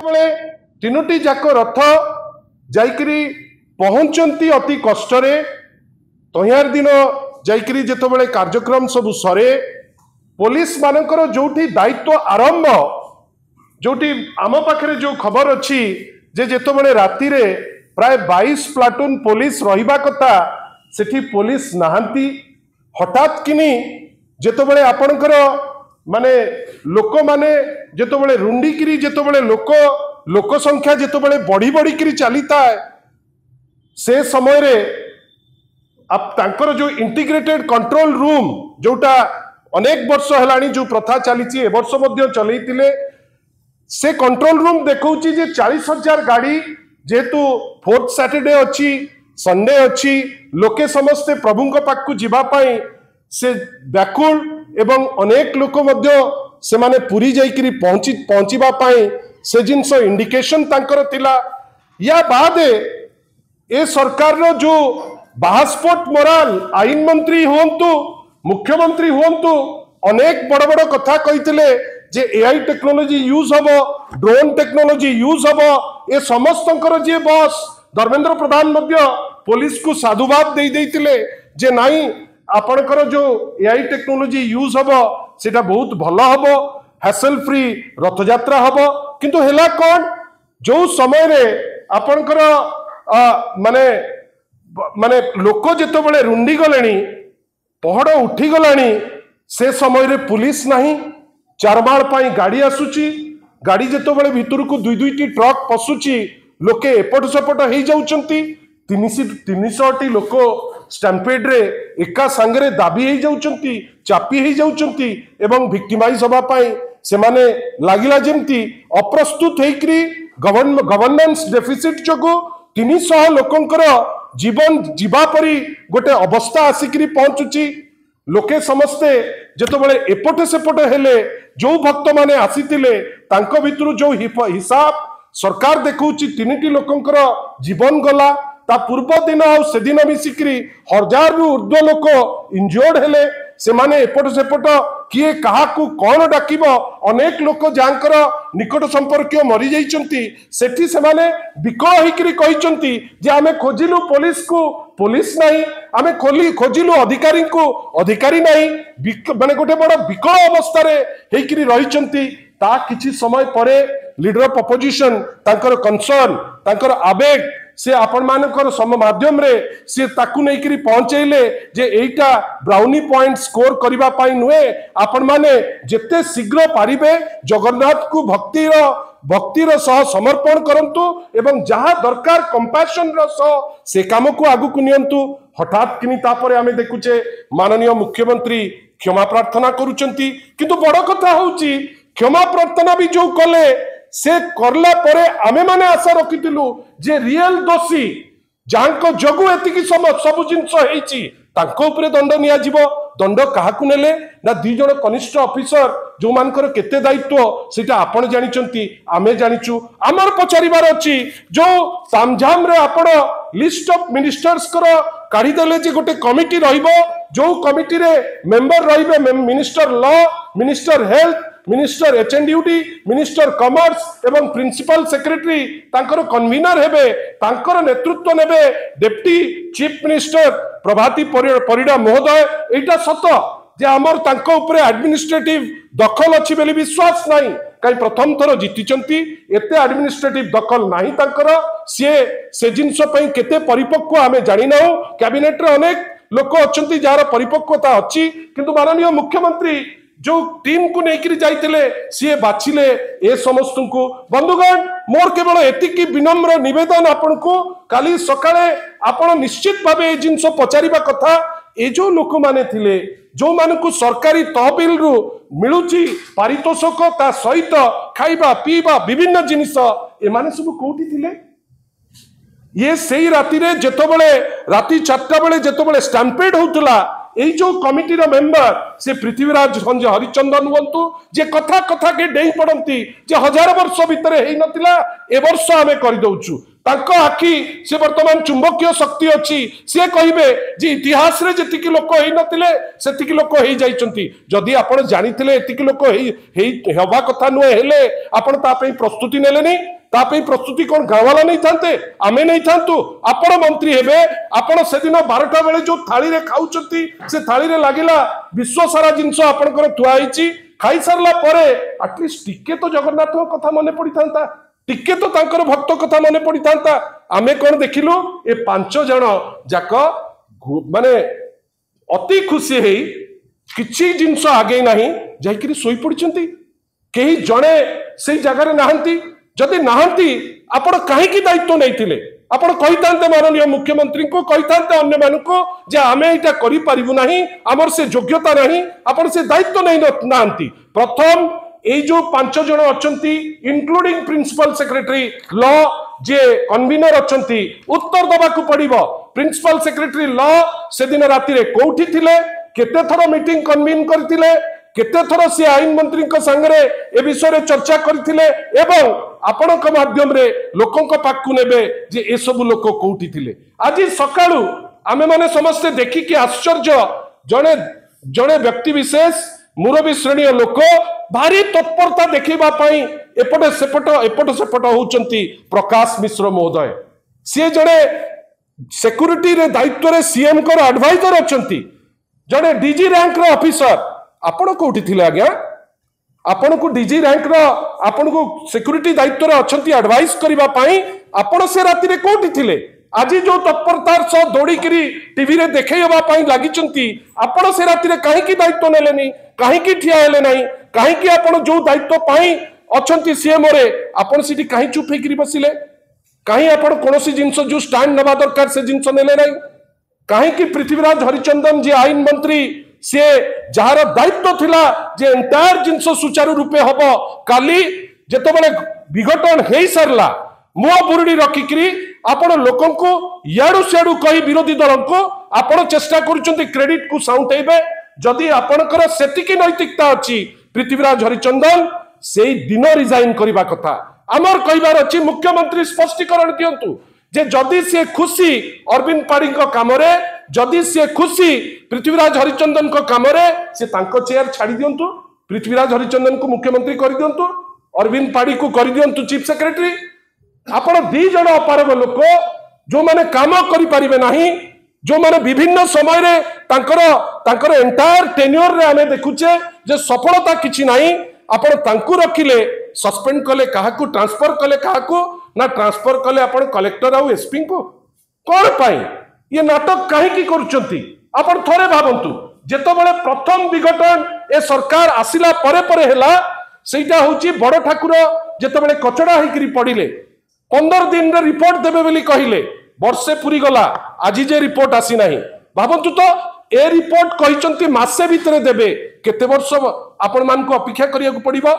ଯେତେବେଳେ तीनोटी जाक रथ जाइकरी पहुंचती अति कष्टरे तहियार दिन जाइकरी जेतेबेले कार्यक्रम सब सरे पुलिस मानकर जोठी दायित्व आरंभ जोठी आम पाखरे जो खबर अच्छी जे जेतेबेले राति रे प्राय 22 प्लाटून पुलिस रहिबा कथा सेठी पुलिस नाहंती हठात किनी जेतेबेले आपणकर माने लोक माने जेतेबेले रुंडीकिरी जेतेबेले लोक संख्या जेतेबेले बढ़ी बढ़ी किरी चलीता है से समय रे आप तांकर जो इंटीग्रेटेड कंट्रोल रूम जोटा अनेक वर्ष हेलानी जो प्रथा चली ए वर्ष मध्य चलैतिले से कंट्रोल रूम देखौची जे 40,000 गाड़ी जेतु फोर्थ सैटरडे अच्छी संडे अच्छी लोके समस्ते प्रभुंक पाखु जीवा पाई से व्याकुल एवं अनेक लोक मध्य से माने पुरी जाइकरी पहुंचीबा पाई से जिनस इंडिकेशन तांकर थिला या बाद ए सरकार रो जो बाहास्पोर्ट मोराल आईन मंत्री हुंतु मुख्यमंत्री हुंतु अनेक बड़ बड़ कथा कहिथिले जे एआई टेक्नोलॉजी यूज हबो ड्रोन टेक्नोलॉजी यूज हबो ए समस्तंकर जे बॉस धर्मेंद्र प्रधान मध्य पुलिस को साधुवाद दे देइतिले जे नाही आपणकर जो एआई टेक्नोलॉजी यूज हबो सेटा बहुत भलो हबो हैसल फ्री रथ यात्रा हबो किंतु हेला कोन जो समय रे आपणकर माने माने लोक जेतेबेले रुंडी गलेनी पहड़ उठी गलानी से समय रे पुलिस नाही चारमाल पाई गाड़ी आसुची गाड़ी जेतेबेले भितर को दुई दुईटी ट्रक पसुची लोके एपट सेपट हो जाउचंती 300 लोक स्टैम्पेड रे एका संगरे दाबी हो जाउचंती चापी हो जाउचंती एवं विक्टिमाइज होबा पाई से माने लागिला जेमती अप्रस्तुत हेकरी गवर्नेंस डेफिसिट जोगो 300 लोकंकर जीवन जीवा परी गोटे अवस्था आसिकरी पहुंचुची लोके समस्ते जेतेबेले एपटे सेपटे हेले जो भक्त माने आसीतिले तांको भितरु जो हिसाब सरकार देखौची 3टी लोकंकर जीवन गला ता पूर्व दिन आ से दिन मिसिकरी 1000 रु ऊर्ध्व लोक इंजर्ड हेले से माने एपट सेपट किए काहाकू कौन डाकिबो अनेक लोक जानकर निकट संपर्क मरी जाइचंती सेठी से माने विकल होइकरी कहिचंती जे आमे खोजिलु पुलिस को पुलिस नहीं आमे खोजिलु अधिकारी को अधिकारी नहीं माने गोटे बड़ विकल अवस्था रे हेइकरी रहिचंती ता किछि समय परे लीडर ऑफ अपोजिशन तांकर कंसर्न तांकर आवेग से आपण मानकर सम माध्यम रे से ताकू नहीं करी पहुंचेले जे एटा ब्राउनी पॉइंट स्कोर करिबा पाई नुए आपण माने जेते शीघ्र पारिबे जगन्नाथ को भक्तिर सह समर्पण करंतु एवं जहां दरकार कंपैशन रो सह से काम को आगु को नियंतु हठात किनी तापरे आमे देखुचे माननीय मुख्यमंत्री क्षमा प्रार्थना करूचंती किंतु बड़ कथा होउची क्षमा प्रार्थना भी जो कले से करला परे आमे माने आशा रखिथिलु जे रियल दोषी जांको जगु एतिकी सब जिंस हेची तांको ऊपर दंड निया जीवो दंड काहाकू नेले ना 2 जण कनिष्ठ ऑफिसर जो मानकर केते दायित्व सेटा आपण जानिचंती आमे जानिचु आमर पचारिबार अछि जो तामझाम रे आपण लिस्ट ऑफ मिनिस्टर्स कर काढी देले जे गोटे कमिटी रहिबो जो कमिटी रे मेंबर रहिबे minister law minister health minister एचएनड्यूटी मिनिस्टर कॉमर्स एवं प्रिंसिपल सेक्रेटरी तांकर कन्वीनर हेबे तांकर नेतृत्व नेबे deputy chief minister Prabhati Parida महोदय एटा सत जे हमर तांको ऊपर एडमिनिस्ट्रेटिव दखल अछि बेली विश्वास नाही कई प्रथम थर जीतिचंती एते एडमिनिस्ट्रेटिव दखल नाही तांकर से जिंस पई केते परिपक्व आमे जानि नाउ कैबिनेट रे अनेक लोक अछंती जार परिपक्वता अछि किंतु माननीय मुख्यमंत्री जो टीम को लेकर जाइतिले सी बाछिले ए समस्त को बंधुगण मोर केवल एतिकी विनम्र निवेदन आपण को काली सकाळे आपण निश्चित भावे ए जिंस पचारिबा कथा ए जो लोक माने थिले जो मानकु सरकारी तहबिल रु मिलुची पारितोषक ता सहित खाइबा पीबा विभिन्न जिनिस ए माने सब कोठी थिले ये सेही राति रे जेतबेले राति 4टा बेले जेतबेले स्टैम्पेड होतला এই जो कमिटी रो मेंबर से पृथ्वीराज संजय हरिचंदन हुंतु जे कथा कथा के डेई पड़ती जे 1000 वर्ष भितर हेई नथिला ए वर्ष आमे करि दउछु तांको आखि से वर्तमान चुंबकीय शक्ति अच्छी सी कहे जे इतिहास रे जेतिकी लोक होई नथिले सेतिकी लोक होई जाइचंती जदि आपण जानिथिले एतिकी लोक हेबा कथा नुहे हेले आपण ता पई प्रस्तुति नेले नहीं ता पई प्रस्तुति कोन गावाला नहीं थांते आमे नहीं थांतु आपण मंत्री हेबे आपण से दिन 12टा बेले जो थाली रे खाउचंती से थाली रे लागिला विश्व सारा जिंस आपणकर थुआ हिची खाई सारला परे एटलिस्ट टिके तो जगन्नाथ कथा मने पड़ी थांता टिके तो तांकर भक्त कथा मने पड़ी थांता आमे कोन देखिलु ए 5 जण जाक माने अति खुशी हेई किछि जिंस आगे नहीं जाइकरी सोई पड़िचंती केही जणे से जगह नाहंती जदि नाहंती आपण काहे की दायित्व नैथिले आपण कहितांते माननीय मुख्यमंत्री को कहितांते अन्य मानको जे आमे एटा करि परिबु नाही हमर से योग्यता नाही आपण से दायित्व नै नाहंती प्रथम ए जो 5 जण अछंती इंक्लूडिंग प्रिंसिपल सेक्रेटरी लॉ जे कन्वीनर अछंती उत्तर दबा को पड़िबो प्रिंसिपल सेक्रेटरी लॉ से दिन राति रे कोठी थिले केते थरो मीटिंग कन्वीन करथिले केते थरो से आईन मंत्री को संगरे ए विषय रे चर्चा करथिले एवं आपण को माध्यम रे लोकन को पाकु नेबे जे ए सब लोक कोठी थिले आज सकाळू आमे माने समस्त देखि कि आश्चर्य जणे जणे व्यक्ति विशेष मुरबी श्रेणी लोक भारी तत्परता देखिबा पई एपटे सेपट होउचंती प्रकाश मिश्र महोदय सी जणे सिक्युरिटी रे दायित्व रे सीएम को एडवाइजर अछंती जणे डीजी रैंक रो ऑफिसर आपण कोठी थिले आज्ञा आपण को डीजी रैंक रो आपण को सिक्युरिटी दायित्व रे अछंती एडवाइस करिबा पई आपण से राति रे कोठी थिले आज जो तत्परतार सह दौड़िकी टीवी रे देखैबा पई लागिचंती आपण से राति रे काहे की दायित्व नेलेनी काहे की ठिया हेले नाही काहे की आपण जो दायित्व पई अछंती सीएम रे आपण सिटी काहे चुप हेकरी बसिले काहे आपण कोनोसी जिंस जो स्टैंड नबा दरकार से जिंस नेले नाही काहे की पृथ्वीराज हरिचंदन जे आईन मंत्री से जार दायित्व थिला जे एंटायर जिंस सुचारू रूपे हबो काली जेतेबेले विघटन हेई सरला मुआ बुरुडी रखिकरी आपण लोकन को याडू सेडू कही विरोधी दल को आपण चेष्टा करूचंती क्रेडिट को साउंटेबे जदि आपणकर सेतिकी नैतिकता अछि पृथ्वीराज हरिचंदन सेई दिन रिजाइन करिबा कथा आमर कहिबार अछि मुख्यमंत्री स्पष्टीकरण दियंतु जे जदि से खुशी अरविंद पाड़ी को काम रे जदि से खुशी पृथ्वीराज हरिचंदन को काम रे से तांको चेयर छाड़ी दियंतु पृथ्वीराज हरिचंदन को मुख्यमंत्री कर दियंतु अरविंद पाड़ी को कर दियंतु चीफ सेक्रेटरी आपण दी जण अपारग लोक जो माने काम करि परिबे नाही जो माने विभिन्न समय रे तांकर एंटायर टेन्योर रे आमे देखुचे जे सफलता किछि नाही आपण तांकु रखिले सस्पेंड कले काहाकू ट्रांसफर कले काहाकू ना ट्रांसफर कले आपण कलेक्टर आउ एसपी को कोन पाई ये नाटक काहे की करूचंती आपण थोरे भाबंतु जेतबेले प्रथम विघटन ए सरकार आसिला परे परे हेला सेटा होची बड़ ठाकुर जेतबेले कचड़ा हेकरी पडिले 15 दिन रे रिपोर्ट देबे बोली कहिले वर्षे पूरी गला आज जे रिपोर्ट आसी नाही भाबंतु तो ए रिपोर्ट कहिचंती मासे भितरे देबे केते वर्ष आपण मान को अपेक्षा करिया को पड़िबो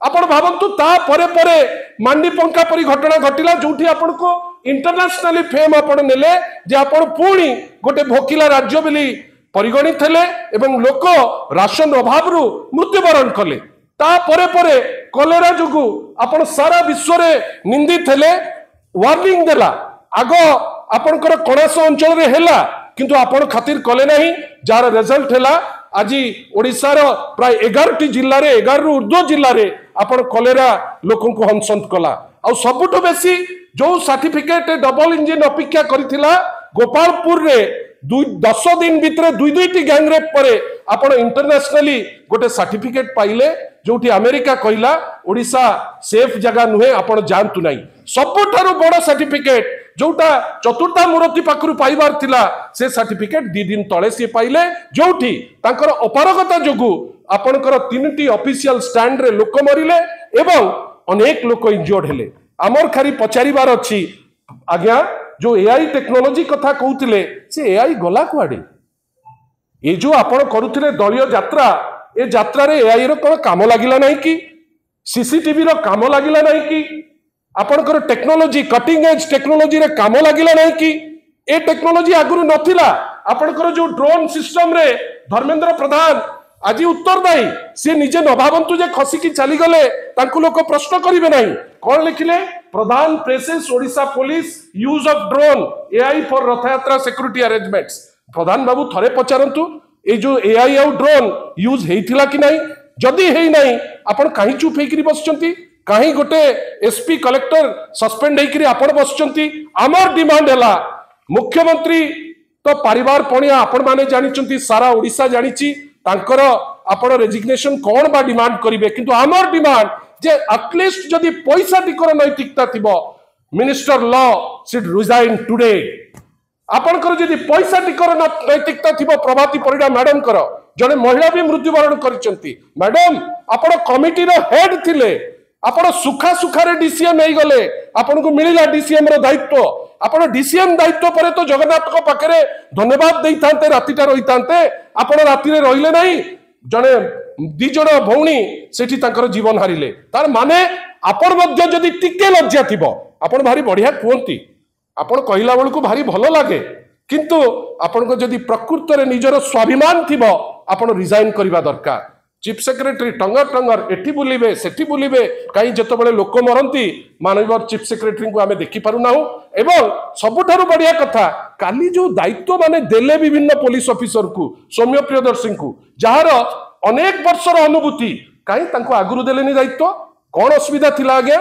आपण भाबंतु ता परे परे मांडी पंका परी घटना घटिला जोठी आपण को इंटरनेशनली फेम आपण नेले जे आपण पुणी गोटे भोकिला राज्य बोली परिगणित थले एवं लोक राशन अभाव रु मृत्युवरण कले ता परे परे कलेरा जुगु आपण सारा विश्व रे निंदित थले वार्निंग देला आगो आपणकर कणास अंचल रे हेला किंतु आपण खातिर कले नाही जार रिजल्ट हेला आज ओडिसा रो प्राय 11 जिल्ला रे 11 रु ऊर्ध्व जिल्ला रे आपण कलेरा लोकन को हंसंत कला आ सबुठ बेसी जो सर्टिफिकेट डबल इंजिन अपेक्षा करिथिला गोपालपुर रे 10 दिन भितरे दुईटी गैंगरेप परे आपण इंटरनेशनली गोटे सर्टिफिकेट पाइले जोठी अमेरिका कहला ओडिसा सेफ जगह नुहे आपण जानतु नाही सबुठारु बड़ सर्टिफिकेट जोटा चतुर्था मूर्ति पाखरु पाइबार थिला से सर्टिफिकेट 2 दिन तळे से पाइले जोठी तांकर अपारगता जोगु आपणकर 3टी ऑफिशियल स्टैंड रे लोक मरिले एवं अनेक लोक इंजर्ड हेले आमर खाली पचारिबार अछि आज्ञा जो एआई टेक्नोलॉजी कथा कहउतिले से एआई गला कुआडे ए जो आपण करूथिले दलियो यात्रा ए यात्रा रे एआई रो कोन काम लागिला नाही कि सीसीटीवी रो काम लागिला नाही कि आपणकर टेक्नोलॉजी कटिंग एज टेक्नोलॉजी रे काम लागिला नाही कि ए टेक्नोलॉजी आगुरु नथिला आपणकर जो ड्रोन सिस्टम रे धर्मेंद्र प्रधान आज उत्तरदायी सी निजे न भावंतु जे खसिकी चली गले तांकु लोक प्रश्न करिवे नाही कोन लिखिले प्रधान प्रेसेस Odisha police use of drone AI for Rath Yatra security arrangements. प्रधान बाबू थरे पचारंतु ए जो एआई आउ ड्रोन यूज हेइथिला कि नहीं, जदि हेइ नहीं आपण काहे चुप हेकरी बसचंती, काहे गोटे एसपी कलेक्टर सस्पेंड हेकरी आपण बसचंती। हमर डिमांड हैला मुख्यमंत्री तो परिवार पणिया आपण माने जानिचंती, सारा ओडिशा जानिची तांकर आपण रेजिग्नेशन कोन बा डिमांड करिवे, किंतु हमर डिमांड जे एटलीस्ट जदि पैसा टिकर नैतिकता थिबो minister law should resign today. आपनकर जदि पैसा टिकर नैतिकता थिबो प्रभाती परिडा मैडम कर जने महिला भी मृत्युवरण करिसंती। मैडम आपण कमिटी रो हेड थिले, आपण सुखा सुखा रे डीसीएम हेई गले, आपण को मिलिला डीसीएम रो दायित्व, आपण डीसीएम दायित्व परे तो जगन्नाथ को पाखरे धन्यवाद देई थांते, रातिटा रही थांते, आपण राति रे रहिले नहीं, जने दी जण भौणी सेठी तांकर जीवन हारिले। तार माने आपण मध्य जदि टिके लज्जा थिबो आपण भारी बढ़िया कहंती, आपण कहिला बेलू भारी भल लगे, किंतु आपण को जदि प्रकृत रे निजर स्वाभिमान थिबो आपण रिजाइन करबा दरकार। चीफ सेक्रेटरी टंगर टंगर एठी बुलिबे सेठी बुलिबे, कहीं जतबेले लोक मरंती माननीय चीफ सेक्रेटरी को आमे देखि पारु नाहु। एवं सबुठारु बढ़िया कथा काली जो दायित्व माने देले विभिन्न पुलिस ऑफिसर को सौम्य प्रियदर्शी को जहार अनेक वर्षर अनुभूति, कहीं तांको आगुरु देलेनी दायित्व, कौन असुविधा थिला आगे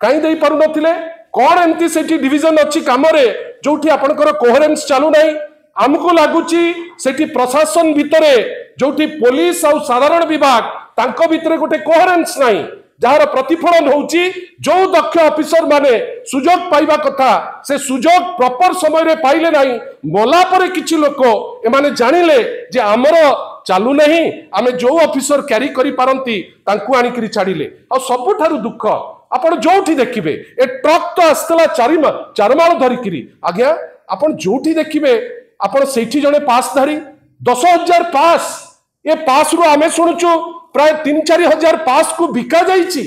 कहीं दे पारु नथिले, कौन एमती सेठी डिविजन अछि काम रे जोठी आपनकर कोहेरेंस चालू नाही। हमको लागुची सेठी प्रशासन भितरे जोठी पुलिस और साधारण विभाग तांको भितरे गोटे कोहेरेंस नाही, जहार प्रतिफलन होउची जो दक्ष ऑफिसर माने सुजोग पाइबा कथा से सुजोग प्रॉपर समय रे पाइले नाही। मोला परे किछि लोक एमाने जानिले जे हमर चालू नहीं, आमे जो ऑफिसर कैरी करि पारंती तांको आनी करी छाडिले। आ सबुठारु दुख आपण जोठी देखिबे ए ट्रक तो आस्तला चारमाल धरिकिरी आज्ञा आपण जोठी देखिबे आपण सेठी जने पास धारी 10,000 पास, ये पास रु आमे सुनुचु प्राय 3-4 हजार पास को बिका जाइछि।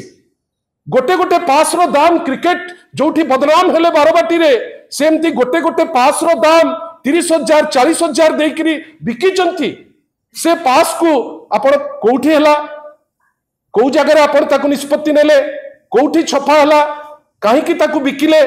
गोटे गोटे पास रो दाम क्रिकेट जोठी बदनाम हेले बारबाटी रे सेमती गोटे गोटे पास रो दाम 30,000 40,000 देकरी बिकिचंती। से पास को आपण कोठी हला, को जगह आपण ताकु निष्पत्ति नेले, कोठी छपा हला, काहे कि ताकु बिकिले,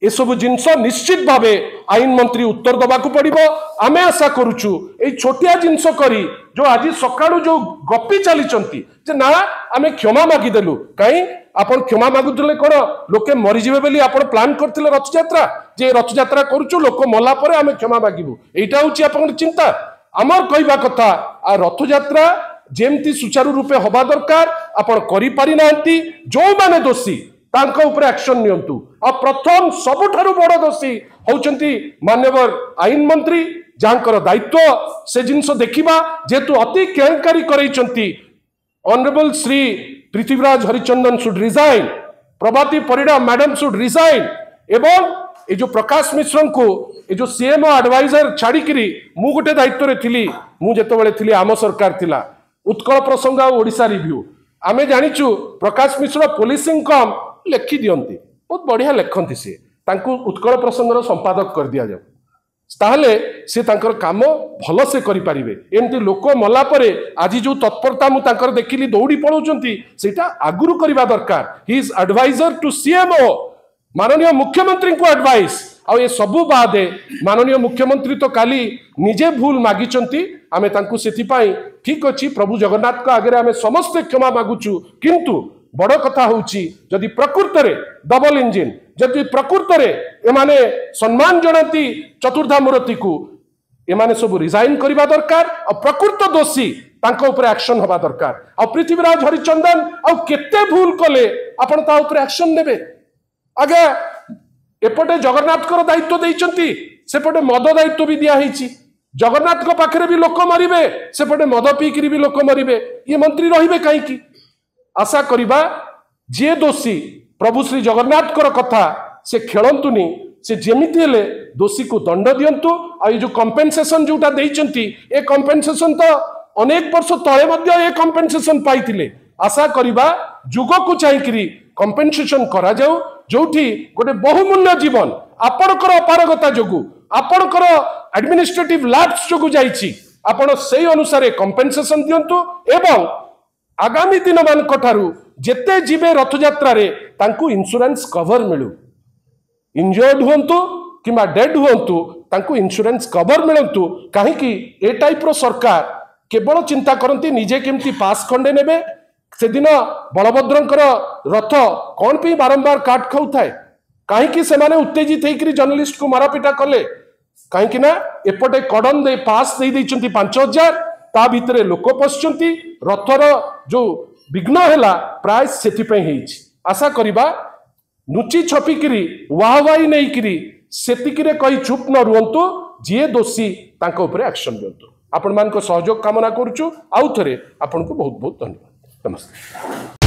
ए सब जिनस निश्चित भावे आईन मंत्री उत्तर दबा को पड़िबो। आमे आशा करूछु ए छोटिया जिनस करी जो आज सकाळु जो गपी चलीचंती जे ना आमे क्षमा मागी देलु, काई आपण क्षमा मागुतले कोन लोके मरि जिवे बेली आपण प्लान करथिले रथ यात्रा, जे रथ यात्रा करूछु लोक मला परे आमे क्षमा मागिबु, एटा होची आपण चिंता। आमर कहबा कथा आ रथ यात्रा जेमती सुचारू रूपे हबा दरकार आपण करि पारि नांती, जो माने दोषी तांको ऊपर एक्शन नियंतु। आ प्रथम सबुठारु बड़ दोषी होचंती माननीय आईन मंत्री, जांकर दायित्व से जिनस देखिबा जेतु अति केंकारी करैचंती। Honourable Shri Prithviraj Harichandan should resign, Prabhati Parida madam should resign, एवं ए जो प्रकाश मिश्र को ए जो सीएमओ एडवाइजर छाड़िकी मु गोटे दायित्व रे थिली, मु जेतबेले थिली आम सरकार थिला उत्कल प्रसंग आ ओडिशा रिव्यू, आमे जानिचु प्रकाश मिश्र पुलिसिंग कम लेखि दियंती, बहुत बढ़िया लेखंती, से तांको उत्कल प्रसंगर संपादक कर दिया जाए, ताहले से तांकर काम भल से करि पारिबे। एमती लोक मला परे आज जो तत्परता मु तांकर देखिली दौड़ी पळौचंती सेटा आगुरु करबा दरकार। He is adviser to CMO, माननीय मुख्यमंत्री को एडवाइस। आ ये सबु बादे माननीय मुख्यमंत्री तो काली निजे भूल मागिचंती, आमे तांको सेथिपाई ठीक अछि प्रभु जगन्नाथ को आगे आमे समस्त क्षमा मागुचु, किंतु बड़ कथा होउची जदि प्रकृत रे डबल इंजिन, जदि प्रकृत रे एमाने सम्मान जनाती चतुर्धा मूर्ति को एमाने सब रिजाइन करबा दरकार, और प्रकृत दोषी तांको ऊपर एक्शन हबा दरकार। और पृथ्वीराज हरिचंदन और केते भूल कले आपण ता ऊपर एक्शन नेबे। आगे एपटे जगन्नाथ को दायित्व देइचंती, सेपटे मद दायित्व भी दिया हिची, जगन्नाथ को पाखरे भी लोक मरिबे, सेपटे मद पीकरी भी लोक मरिबे, ये मंत्री रहिबे काहे की? आशा करिबा जे दोषी प्रभु श्री जगन्नाथ को कथा से खेलंतुनी, से जेमिति हेले दोषी को दंड दियंतु। आ ये जो कंपेनसेशन जोटा देइचंती ए कंपेनसेशन तो अनेक वर्ष तळे मध्ये ए कंपेनसेशन पाइथिले। आशा करिबा जुग को चाहिकरी कंपेनसेशन करा जाऊ, जोठी गोटे बहुमूल्य जीवन आपणकर अपारगता जोगु आपणकर एडमिनिस्ट्रेटिव लैप्स जोगु जाइछि, आपण सेही अनुसार कंपेनसेशन दियंतु। एवं आगामी दिन मान जेते जीवे रथ यात्रा तांकू इंश्योरेंस कवर मिलू इंजर्ड हुंतु किंबा डेड हुंतु तांकू इंश्योरेंस कवर मिलतु कहीं ए टाइप रो सरकार केवल चिंता करती निजे केमती पास खंडे नेबे से दिन बलभद्रंकर रथ कौन पे बारंबार काट खाऊ थाए कहीं से माने उत्तेजित होकर जर्नलिस्ट को मारापिटा कले कहीं ना एपटे कड़न दे पास दे 5,000 ता भितर लोक पशुंट रथर जो विघ्न है प्राय से आशा करवा नुची छपिकी वाहवाही नहीं सेतिकिरे कही चुप न रुहतु जी दोषी तांको उपरे एक्शन दिंतु आपण मान सहयोग कामना करुचु आउ थे आपन को बहुत बहुत धन्यवाद नमस्ते।